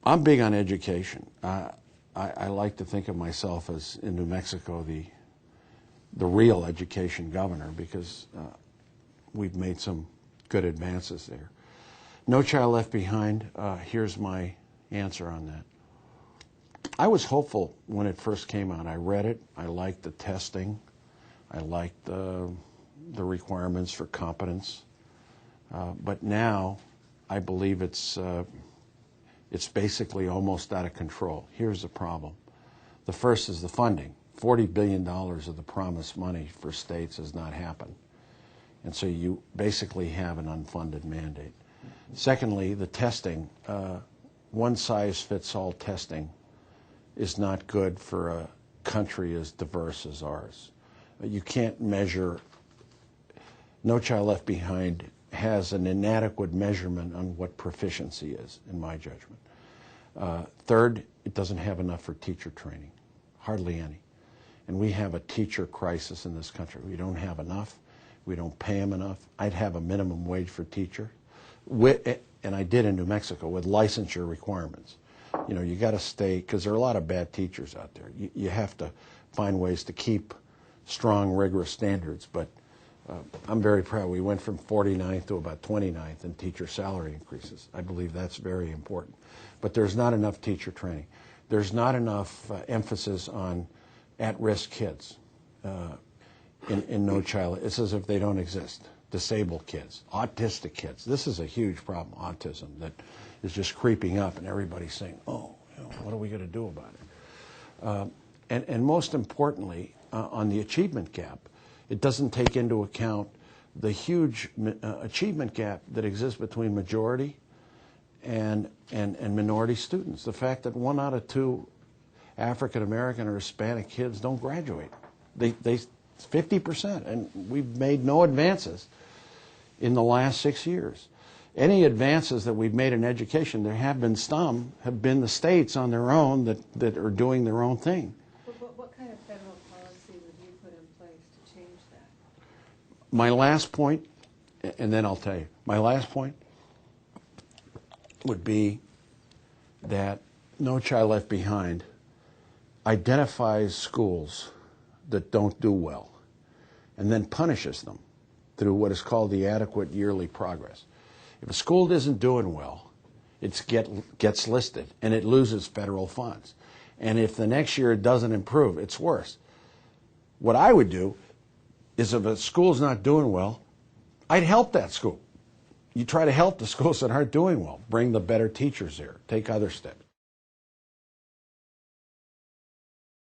I'm big on education. I like to think of myself as, in New Mexico, the real education governor, because we've made some good advances there. No Child Left Behind, here's my answer on that. I was hopeful when it first came out. I read it, I liked the testing, I liked the requirements for competence, but now I believe it's basically almost out of control. Here's the problem. The first is the funding. $40 billion of the promised money for states has not happened. And so you basically have an unfunded mandate. Secondly, the testing. One-size-fits-all testing is not good for a country as diverse as ours. You can't measure. No Child Left Behind has an inadequate measurement on what proficiency is, in my judgment. Third, it doesn't have enough for teacher training, hardly any. And we have a teacher crisis in this country. We don't have enough. We don't pay them enough. I'd have a minimum wage for teacher, and I did in New Mexico, with licensure requirements. You know, you got to stay, because there are a lot of bad teachers out there. You have to find ways to keep strong, rigorous standards. But I'm very proud. We went from 49th to about 29th in teacher salary increases. I believe that's very important. But there's not enough teacher training. There's not enough emphasis on at-risk kids in No Child. It's as if they don't exist. Disabled kids, autistic kids. This is a huge problem, autism, that is just creeping up, and everybody's saying, oh, you know, what are we going to do about it? And most importantly, on the achievement gap, it doesn't take into account the huge achievement gap that exists between majority and minority students. The fact that 1 out of 2 African American or Hispanic kids don't graduate. They 50%, and we've made no advances in the last 6 years. Any advances that we've made in education, there have been some, have been the states on their own that are doing their own thing. What kind of federal policy would you put in place to change that? My last point, and then I'll tell you, my last point would be that No Child Left Behind identifies schools that don't do well and then punishes them through what is called the adequate yearly progress. If a school isn't doing well, it gets listed and it loses federal funds. And if the next year it doesn't improve, it's worse. What I would do is, if a school's not doing well, I'd help that school. You try to help the schools that aren't doing well. Bring the better teachers there. Take other steps.